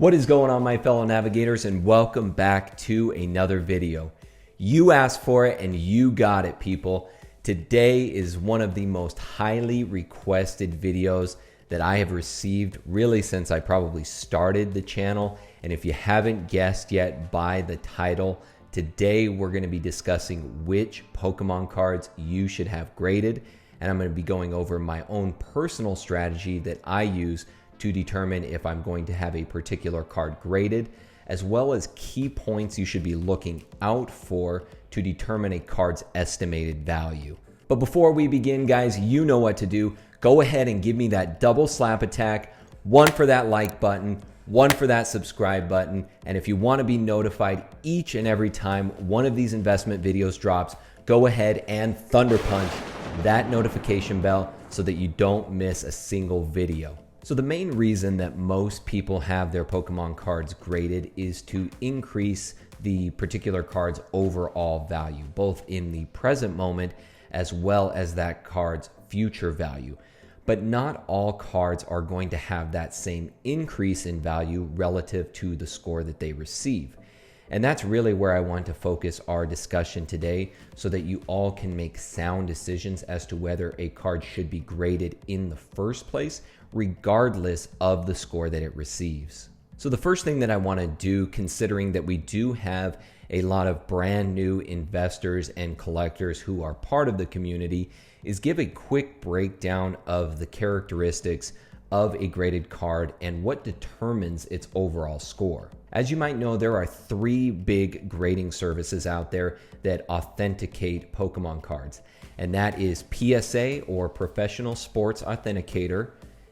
What is going on, my fellow navigators, and welcome back to another video. You asked for it and you got it, people. Today is one of the most highly requested videos that I have received really since I probably started the channel. And if you haven't guessed yet by the title, today we're going to be discussing which Pokemon cards you should have graded. And I'm going to be going over my own personal strategy that I use to determine if I'm going to have a particular card graded, as well as key points you should be looking out for to determine a card's estimated value. But before we begin, guys, you know what to do. Go ahead and give me that double slap attack, one for that like button, one for that subscribe button. And if you want to be notified each and every time one of these investment videos drops, go ahead and thunder punch that notification bell so that you don't miss a single video. So the main reason that most people have their Pokemon cards graded is to increase the particular card's overall value, both in the present moment as well as that card's future value. But not all cards are going to have that same increase in value relative to the score that they receive. And that's really where I want to focus our discussion today so that you all can make sound decisions as to whether a card should be graded in the first place, regardless of the score that it receives. So the first thing that I want to do, considering that we do have a lot of brand new investors and collectors who are part of the community, is give a quick breakdown of the characteristics of a graded card and what determines its overall score. As you might know, there are three big grading services out there that authenticate Pokemon cards, and that is PSA, or Professional Sports Authenticator,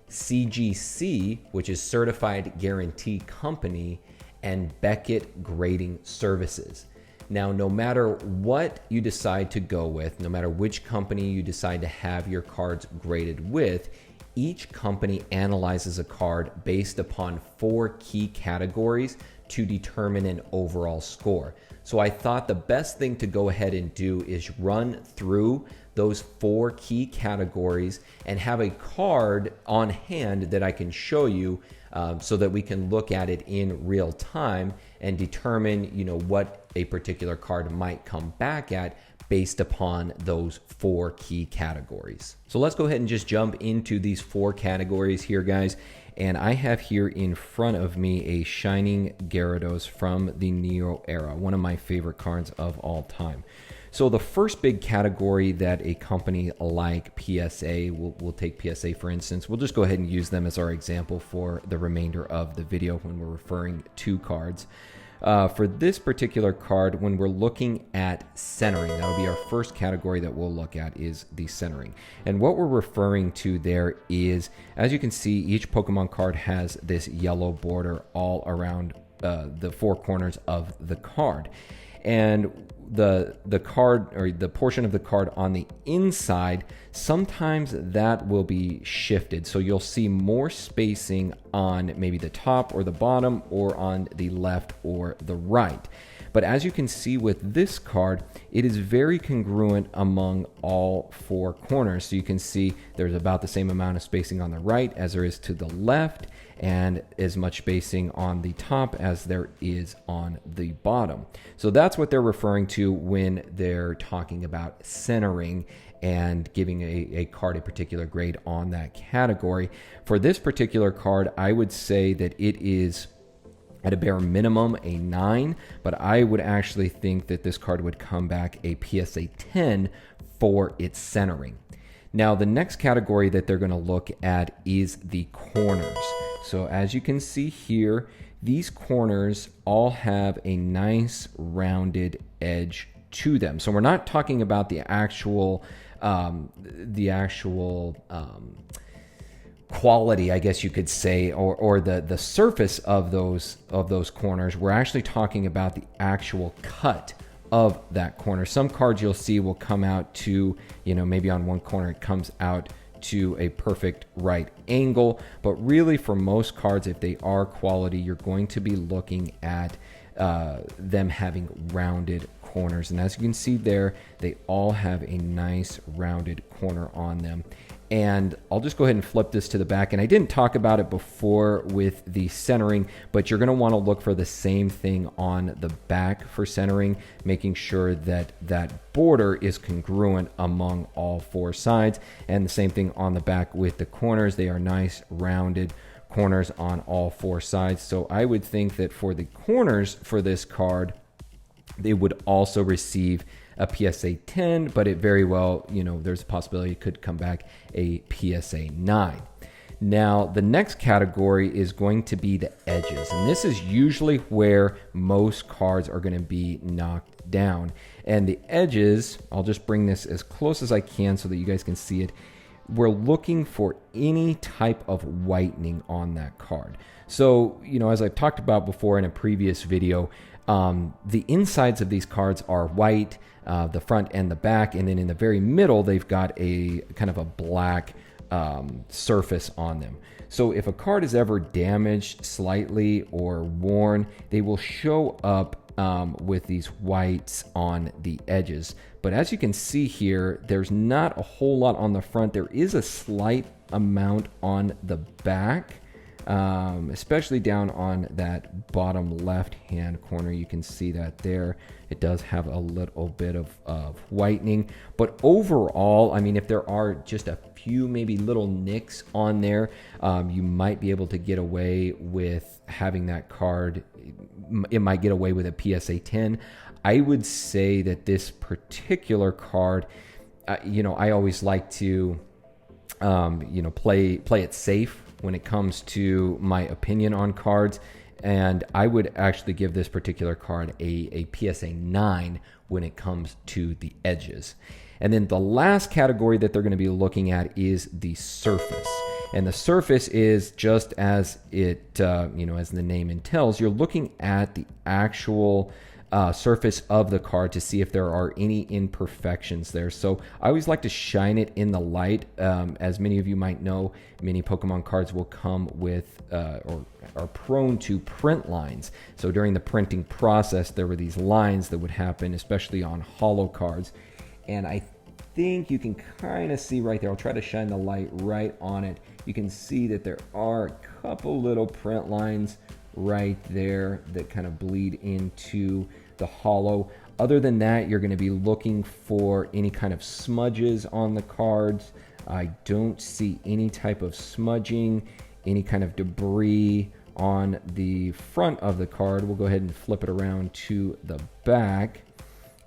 CGC, which is Certified Guarantee Company, and Beckett Grading Services. Now, no matter what you decide to go with, no matter which company you decide to have your cards graded with, each company analyzes a card based upon 4 key categories to determine an overall score. So I thought the best thing to go ahead and do is run through those 4 key categories and have a card on hand that I can show you so that we can look at it in real time and determine, what a particular card might come back at based upon those 4 key categories. So let's go ahead and just jump into these 4 categories here, guys. And I have here in front of me a Shining Gyarados from the Neo era, one of my favorite cards of all time. So the first big category that a company like PSA, we'll take PSA for instance, we'll just go ahead and use them as our example for the remainder of the video when we're referring to cards. For this particular card, when we're looking at centering, that'll be our first category that we'll look at, is the centering. And what we're referring to there is, as you can see, each Pokemon card has this yellow border all around the 4 corners of the card. And the card, or the portion of the card on the inside, sometimes that will be shifted. So you'll see more spacing on maybe the top or the bottom, or on the left or the right. But as you can see with this card, it is very congruent among all 4 corners. So you can see there's about the same amount of spacing on the right as there is to the left, and as much spacing on the top as there is on the bottom. So that's what they're referring to when they're talking about centering and giving a card a particular grade on that category. For this particular card, I would say that it is at a bare minimum a 9, but I would actually think that this card would come back a PSA 10 for its centering. Now, the next category that they're going to look at is the corners. So as you can see here, these corners all have a nice rounded edge to them. So we're not talking about the actual quality, I guess you could say, or the surface of those corners. We're actually talking about the actual cut of that corner. Some cards you'll see will come out to, maybe on one corner it comes out to a perfect right angle, but really for most cards, if they are quality, you're going to be looking at them having rounded corners. And as you can see there, they all have a nice rounded corner on them. And I'll just go ahead and flip this to the back. And I didn't talk about it before with the centering, but you're going to want to look for the same thing on the back for centering, making sure that that border is congruent among all four sides. And the same thing on the back with the corners. They are nice rounded corners on all four sides. So I would think that for the corners for this card, they would also receive a PSA 10, but it very well, you know, there's a possibility it could come back a PSA 9. Now, the next category is going to be the edges, and this is usually where most cards are going to be knocked down. And the edges, I'll just bring this as close as I can so that you guys can see it. We're looking for any type of whitening on that card. So, you know, as I've talked about before in a previous video, the insides of these cards are white, the front and the back, and then in the very middle, they've got a kind of a black surface on them. So if a card is ever damaged slightly or worn, they will show up with these whites on the edges. But as you can see here, there's not a whole lot on the front. There is a slight amount on the back. Especially down on that bottom left-hand corner. You can see that there. It does have a little bit of whitening. But overall, I mean, if there are just a few maybe little nicks on there, you might be able to get away with having that card. It might get away with a PSA 10. I would say that this particular card, you know, I always like to, you know, play it safe when it comes to my opinion on cards, and I would actually give this particular card a PSA 9 when it comes to the edges. And then the last category that they're going to be looking at is the surface. And the surface is just as it, you know, as the name entails, you're looking at the actual surface of the card to see if there are any imperfections there. So I always like to shine it in the light. As many of you might know, many Pokemon cards will come with or are prone to print lines. So during the printing process, there were these lines that would happen, especially on holo cards. And I think you can kind of see right there. I'll try to shine the light right on it. You can see that there are a couple little print lines right there that kind of bleed into the holo. Other than that, you're going to be looking for any kind of smudges on the cards. I don't see any type of smudging, any kind of debris on the front of the card. We'll go ahead and flip it around to the back,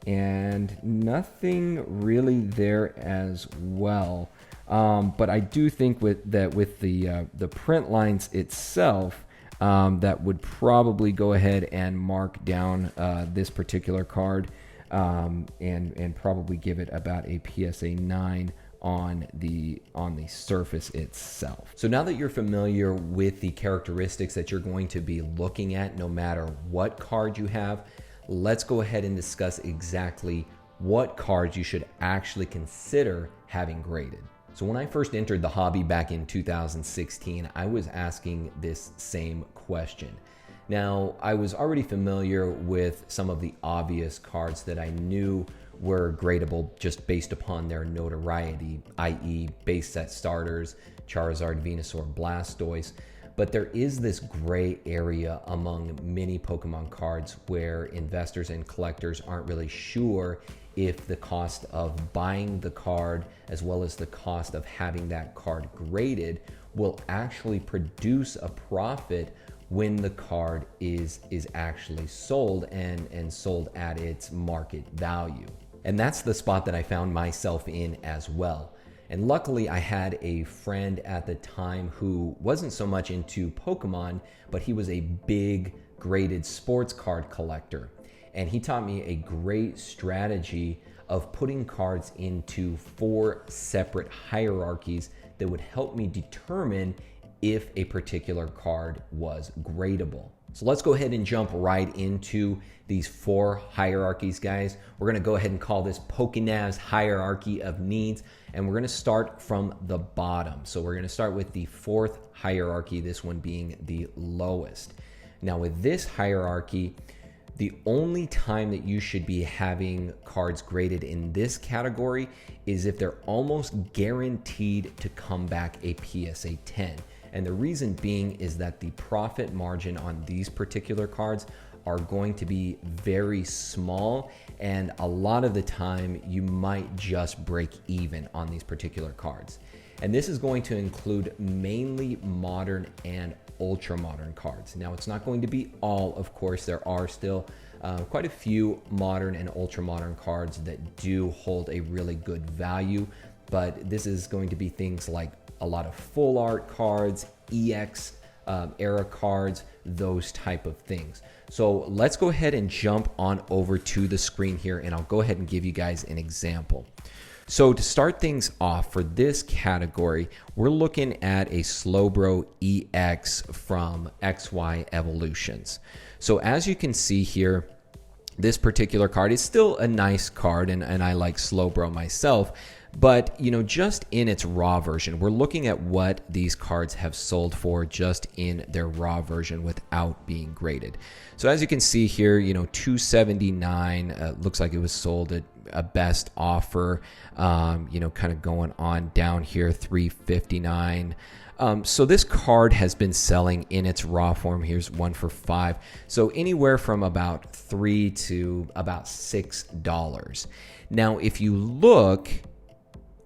and nothing really there as well. But I do think with the print lines itself, that would probably go ahead and mark down this particular card and probably give it about a PSA 9 on the surface itself. So now that you're familiar with the characteristics that you're going to be looking at no matter what card you have, let's go ahead and discuss exactly what cards you should actually consider having graded. So when I first entered the hobby back in 2016, I was asking this same question. Now, I was already familiar with some of the obvious cards that I knew were gradable just based upon their notoriety, i.e. base set starters, Charizard, Venusaur, Blastoise. But there is this gray area among many Pokemon cards where investors and collectors aren't really sure if the cost of buying the card as well as the cost of having that card graded will actually produce a profit when the card is actually sold and sold at its market value. And that's the spot that I found myself in as well. And luckily I had a friend at the time who wasn't so much into Pokemon, but he was a big graded sports card collector. And he taught me a great strategy of putting cards into 4 separate hierarchies that would help me determine if a particular card was gradable. So let's go ahead and jump right into these 4 hierarchies, guys. We're gonna go ahead and call this PokéNav's hierarchy of needs, and we're gonna start from the bottom. So we're gonna start with the 4th hierarchy, this one being the lowest. Now with this hierarchy, The only time that you should be having cards graded in this category is if they're almost guaranteed to come back a PSA 10. And the reason being is that the profit margin on these particular cards are going to be very small, and a lot of the time you might just break even on these particular cards. And this is going to include mainly modern and ultra modern cards. Now, it's not going to be all, of course. There are still quite a few modern and ultra modern cards that do hold a really good value, but this is going to be things like a lot of full art cards, EX era cards, those type of things. So let's go ahead and jump on over to the screen here, and I'll go ahead and give you guys an example. So to start things off for this category, we're looking at a Slowbro EX from XY Evolutions. So as you can see here, this particular card is still a nice card, and I like Slowbro myself. But, you know, just in its raw version, we're looking at what these cards have sold for just in their raw version without being graded. So as you can see here, you know, $279 looks like it was sold at a best offer, you know, kind of going on down here, $359. So this card has been selling in its raw form. Here's one for $5. So anywhere from about $3 to about $6. Now, if you look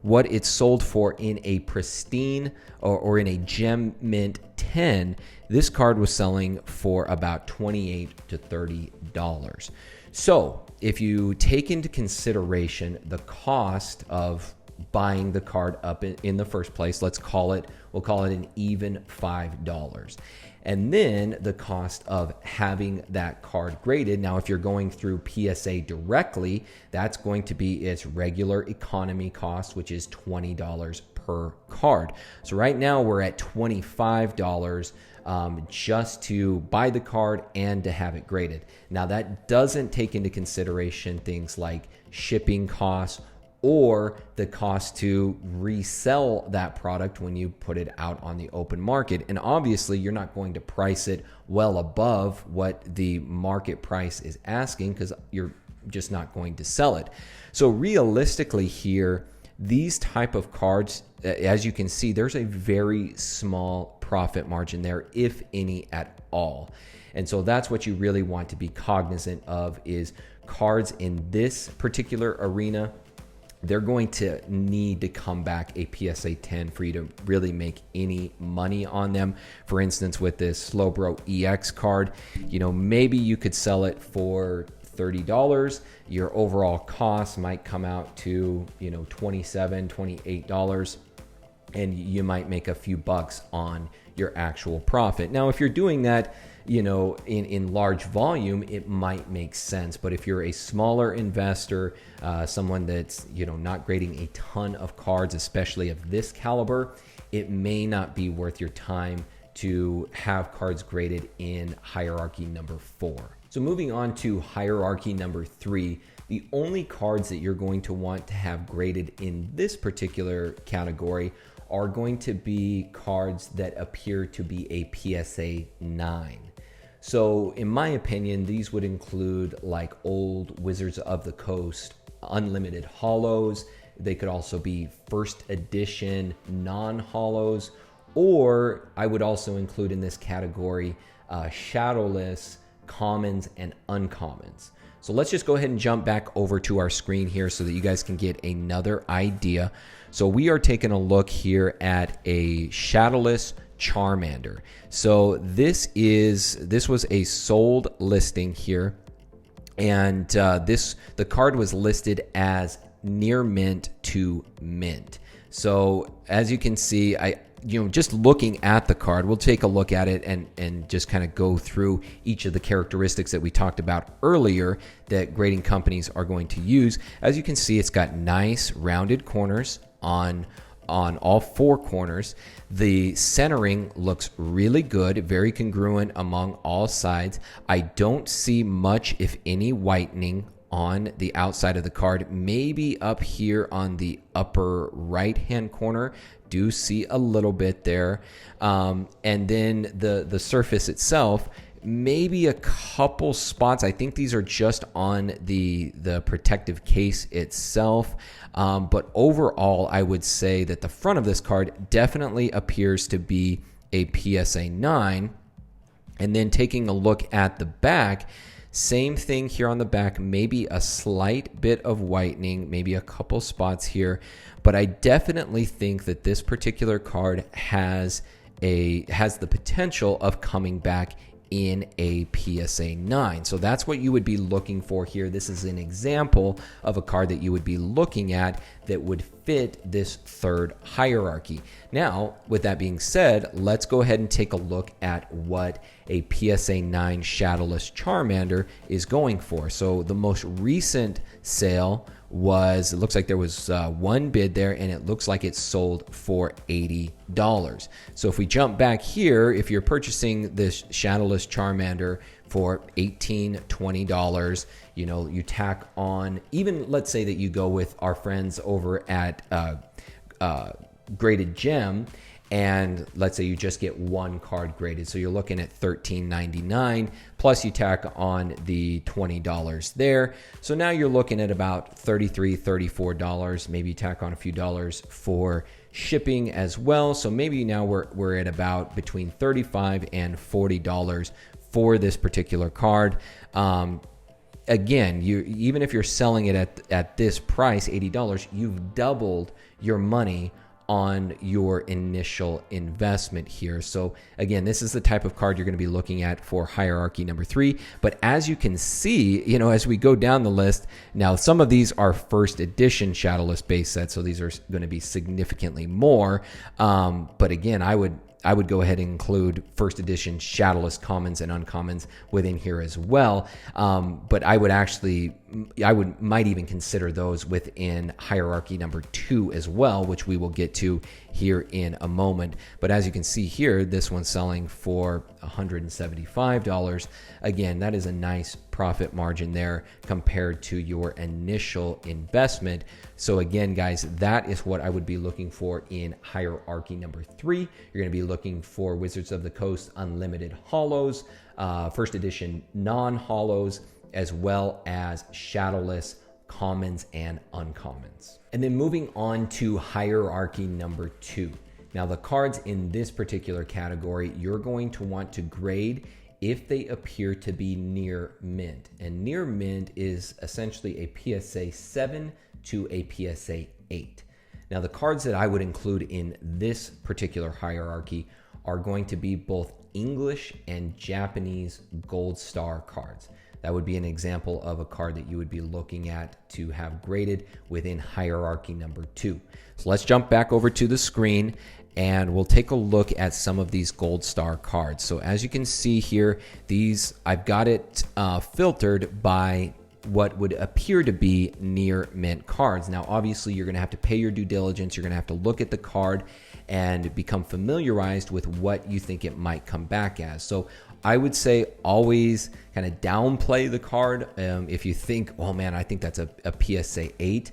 what it's sold for in a pristine or in a gem mint 10, this card was selling for about $28 to $30. So if you take into consideration the cost of buying the card up in the first place, we'll call it an even $5. And then the cost of having that card graded. Now, if you're going through PSA directly, that's going to be its regular economy cost, which is $20 per card. So right now we're at $25 just to buy the card and to have it graded. Now, that doesn't take into consideration things like shipping costs or the cost to resell that product when you put it out on the open market. And obviously, you're not going to price it well above what the market price is asking, because you're just not going to sell it. So realistically here, these type of cards, as you can see, there's a very small profit margin there, if any at all. And so that's what you really want to be cognizant of, is cards in this particular arena, they're going to need to come back a PSA 10 for you to really make any money on them. For instance, with this Slowbro EX card, you know, maybe you could sell it for $30. Your overall cost might come out to, you know, $27, $28, and you might make a few bucks on your actual profit. Now, if you're doing that, you know, in large volume, it might make sense. But if you're a smaller investor, someone that's, you know, not grading a ton of cards, especially of this caliber, it may not be worth your time to have cards graded in hierarchy number 4. So moving on to hierarchy number 3, the only cards that you're going to want to have graded in this particular category are going to be cards that appear to be a PSA 9. So in my opinion, these would include like old Wizards of the Coast unlimited holos. They could also be first edition non-holos, or I would also include in this category shadowless commons and uncommons. So let's just go ahead and jump back over to our screen here so that you guys can get another idea. So we are taking a look here at a shadowless Charmander. So this was a sold listing here, and the card was listed as near mint to mint. So as you can see, just looking at the card, we'll take a look at it and just kind of go through each of the characteristics that we talked about earlier that grading companies are going to use. As you can see, it's got nice rounded corners on all 4 corners. The centering looks really good, very congruent among all sides. I don't see much, if any, whitening on the outside of the card. Maybe up here on the upper right hand corner, do see a little bit there. And then the surface itself, maybe a couple spots. I think these are just on the protective case itself. But overall, I would say that the front of this card definitely appears to be a PSA 9. And then taking a look at the back, same thing here on the back, maybe a slight bit of whitening, maybe a couple spots here. But I definitely think that this particular card has the potential of coming back in a PSA 9. So that's what you would be looking for here. This is an example of a card that you would be looking at that would fit this third hierarchy. Now, with that being said, let's go ahead and take a look at what a PSA 9 Shadowless Charmander is going for. So the most recent sale was, it looks like there was one bid there, and it looks like it sold for $80. So if we jump back here, if you're purchasing this Shadowless Charmander for $18, $20, you know, you tack on, even let's say that you go with our friends over at Graded Gem, and let's say you just get one card graded, so you're looking at $13.99, plus you tack on the $20 there. So now you're looking at about $33, $34. Maybe you tack on a few dollars for shipping as well. So maybe now we're at about between $35 and $40 for this particular card. Again, even if you're selling it at this price, $80, you've doubled your money on your initial investment here. So again, this is the type of card you're going to be looking at for hierarchy number 3. But as you can see, you know, as we go down the list, now some of these are first edition Shadowless base sets, so these are going to be significantly more. But again, I would go ahead and include first edition Shadowless commons and uncommons within here as well. But I might even consider those within hierarchy number 2 as well, which we will get to here in a moment. But as you can see here, this one's selling for $175. Again, that is a nice profit margin there compared to your initial investment. So again, guys, that is what I would be looking for in hierarchy number 3. You're going to be looking for Wizards of the Coast Unlimited Holos, first edition non-holos, as well as Shadowless commons and uncommons. And then moving on to hierarchy number 2. Now the cards in this particular category, you're going to want to grade if they appear to be near mint. And near mint is essentially a PSA 7 to a PSA 8. Now the cards that I would include in this particular hierarchy are going to be both English and Japanese gold star cards. That would be an example of a card that you would be looking at to have graded within hierarchy number 2. So let's jump back over to the screen and we'll take a look at some of these gold star cards. So as you can see here, these, I've got it filtered by what would appear to be near mint cards. Now, obviously, you're going to have to pay your due diligence. You're going to have to look at the card and become familiarized with what you think it might come back as. So I would say always kind of downplay the card. If you think, oh man, I think that's a PSA 8,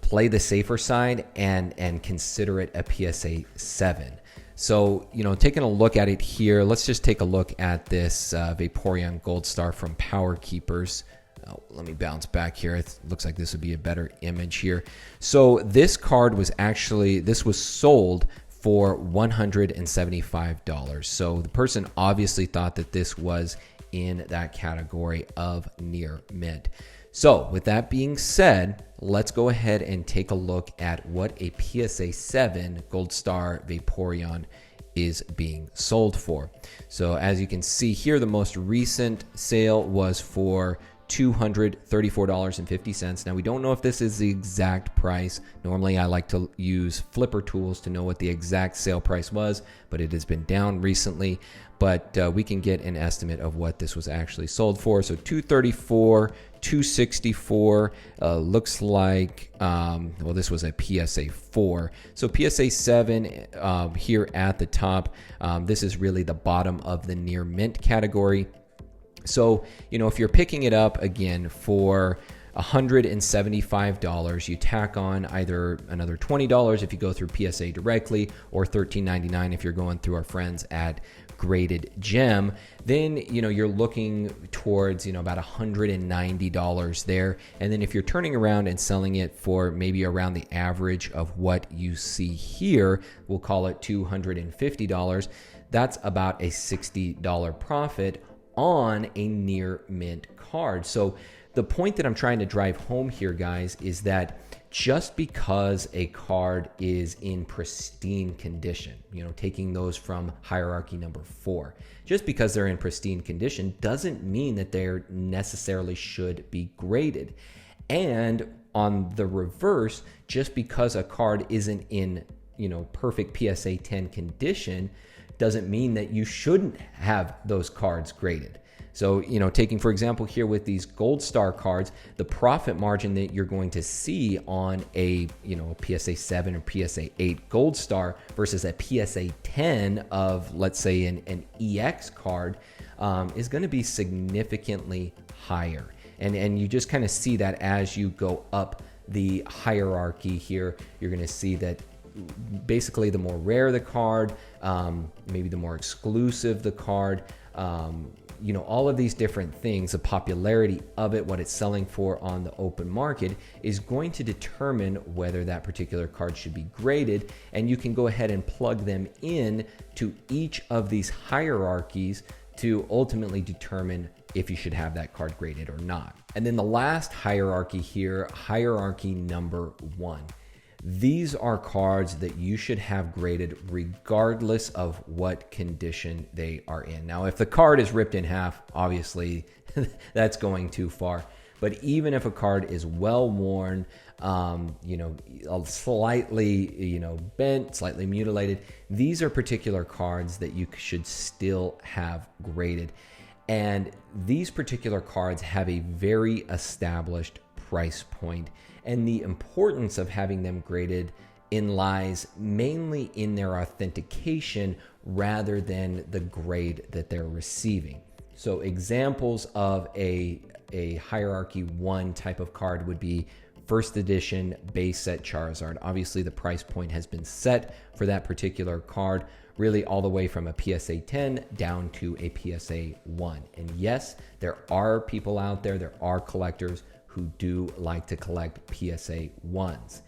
play the safer side and consider it a PSA 7. So, you know, taking a look at it here, let's just take a look at this Vaporeon Gold Star from Power Keepers. Oh, let me bounce back here. It looks like this would be a better image here. So this card was actually, this was sold for $175. So the person obviously thought that this was in that category of near mint. So with that being said, let's go ahead and take a look at what a PSA 7 Gold Star Vaporeon is being sold for. So as you can see here, the most recent sale was for $234.50. Now we don't know if this is the exact price. Normally I like to use flipper tools to know what the exact sale price was, but it has been down recently. But we can get an estimate of what this was actually sold for. So $234, $264, looks like, well, this was a PSA 4. So PSA 7 here at the top. This is really the bottom of the near mint category. So, you know, if you're picking it up again for $175, you tack on either another $20 if you go through PSA directly, or $13.99 if you're going through our friends at graded gem, then you're looking towards about $190 there. And then if you're turning around and selling it for maybe around the average of what you see here, we'll call it $250, that's about a $60 profit on a near mint card. So the point that I'm trying to drive home here, guys, is that just because a card is in pristine condition, taking those from hierarchy number 4, just because they're in pristine condition doesn't mean that they necessarily should be graded. And on the reverse, just because a card isn't in, perfect PSA 10 condition doesn't mean that you shouldn't have those cards graded. So, taking for example here with these gold star cards, the profit margin that you're going to see on a PSA 7 or PSA 8 gold star versus a PSA 10 of, let's say, an EX card is going to be significantly higher. And you just kind of see that as you go up the hierarchy here. You're going to see that basically the more rare the card, maybe the more exclusive the card, all of these different things, the popularity of it, what it's selling for on the open market is going to determine whether that particular card should be graded. And you can go ahead and plug them in to each of these hierarchies to ultimately determine if you should have that card graded or not. And then the last hierarchy here, hierarchy number 1. These are cards that you should have graded regardless of what condition they are in. Now, if the card is ripped in half, obviously that's going too far. But even if a card is well worn, slightly, bent, slightly mutilated, these are particular cards that you should still have graded. And these particular cards have a very established price point. And the importance of having them graded lies mainly in their authentication rather than the grade that they're receiving. So examples of a hierarchy 1 type of card would be first edition base set Charizard. Obviously the price point has been set for that particular card, really all the way from a PSA 10 down to a PSA 1. And yes, there are people out there, there are collectors who do like to collect PSA 1s.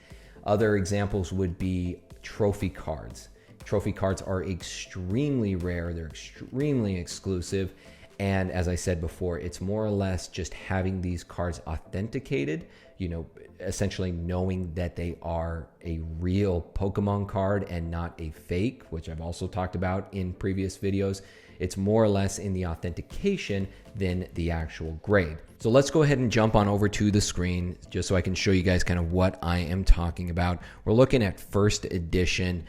Other examples would be trophy cards. Trophy cards are extremely rare, they're extremely exclusive, and as I said before, it's more or less just having these cards authenticated, essentially knowing that they are a real Pokemon card and not a fake, which I've also talked about in previous videos. It's more or less in the authentication than the actual grade. So let's go ahead and jump on over to the screen just so I can show you guys kind of what I am talking about. We're looking at first edition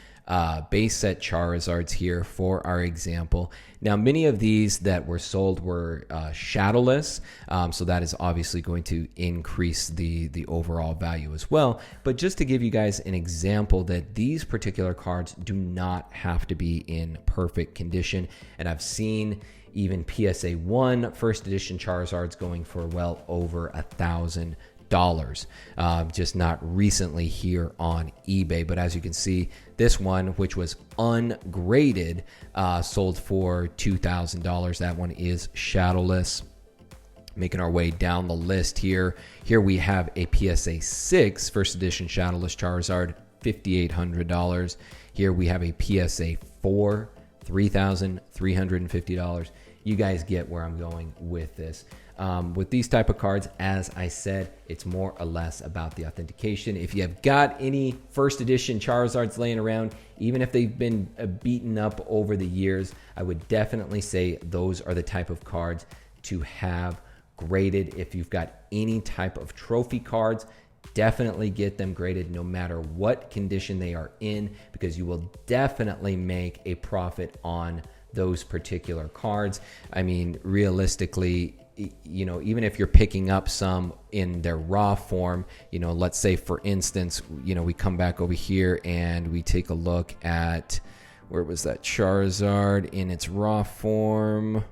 base set Charizards here for our example. Now, many of these that were sold were shadowless, so that is obviously going to increase the overall value as well. But just to give you guys an example that these particular cards do not have to be in perfect condition, and I've seen even PSA 1 first edition Charizards going for well over $1,000. Just not recently here on eBay, but as you can see, this one, which was ungraded, sold for $2,000. That one is shadowless. Making our way down the list here. Here we have a PSA 6 first edition shadowless Charizard, $5,800. Here we have a PSA 4, $3,350. You guys get where I'm going with this. With these type of cards, as I said, it's more or less about the authentication. If you have got any first edition Charizards laying around, even if they've been beaten up over the years, I would definitely say those are the type of cards to have graded. If you've got any type of trophy cards, definitely get them graded no matter what condition they are in, because you will definitely make a profit on those particular cards. I mean, realistically, even if you're picking up some in their raw form, let's say for instance, we come back over here and we take a look at, where was that Charizard in its raw form?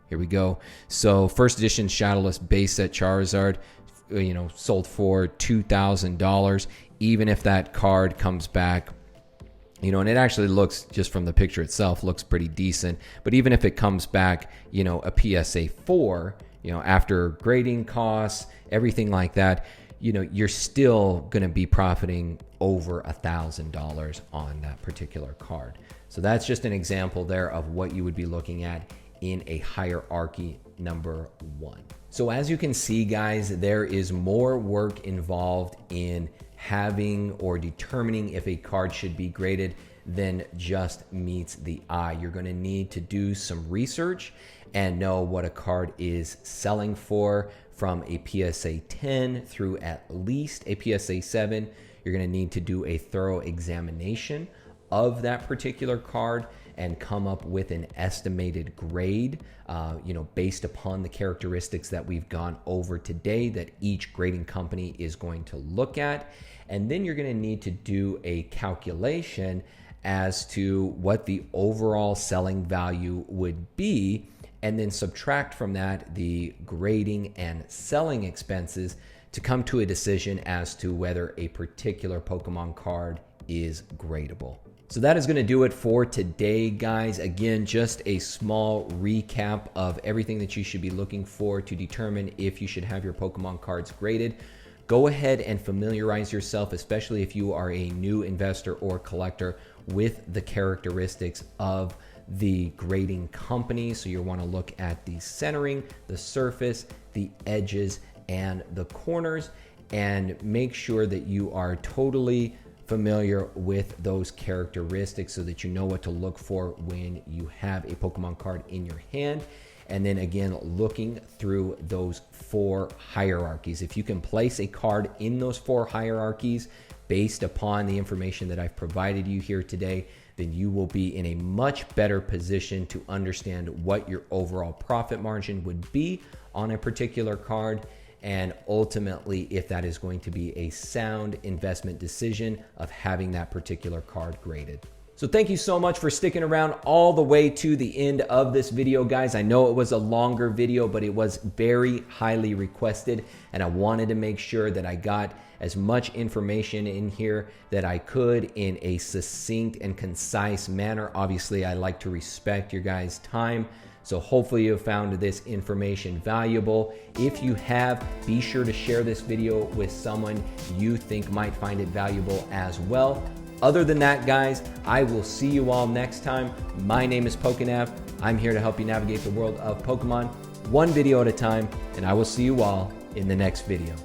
Here we go. So first edition shadowless base set Charizard, sold for $2,000. Even if that card comes back, And it actually looks, just from the picture itself, looks pretty decent. But even if it comes back, a PSA 4, after grading costs, everything like that, you're still going to be profiting over $1,000 on that particular card. So that's just an example there of what you would be looking at in a hierarchy number 1. So as you can see, guys, there is more work involved in having or determining if a card should be graded than just meets the eye. You're going to need to do some research and know what a card is selling for from a PSA 10 through at least a PSA 7. You're going to need to do a thorough examination of that particular card and come up with an estimated grade, based upon the characteristics that we've gone over today that each grading company is going to look at. And then you're going to need to do a calculation as to what the overall selling value would be, and then subtract from that the grading and selling expenses to come to a decision as to whether a particular Pokemon card is gradable. So that is going to do it for today, guys. Again, just a small recap of everything that you should be looking for to determine if you should have your Pokemon cards graded. Go ahead and familiarize yourself, especially if you are a new investor or collector, with the characteristics of the grading company. So you'll want to look at the centering, the surface, the edges, and the corners, and make sure that you are totally familiar with those characteristics so that you know what to look for when you have a Pokemon card in your hand. And then again, looking through those 4 hierarchies. If you can place a card in those 4 hierarchies based upon the information that I've provided you here today, then you will be in a much better position to understand what your overall profit margin would be on a particular card, and ultimately if that is going to be a sound investment decision of having that particular card graded. So thank you so much for sticking around all the way to the end of this video, guys. I know it was a longer video, but it was very highly requested, and I wanted to make sure that I got as much information in here that I could in a succinct and concise manner. Obviously, I like to respect your guys' time, so hopefully you found this information valuable. If you have, be sure to share this video with someone you think might find it valuable as well. Other than that, guys, I will see you all next time. My name is PokéNav. I'm here to help you navigate the world of Pokemon one video at a time, and I will see you all in the next video.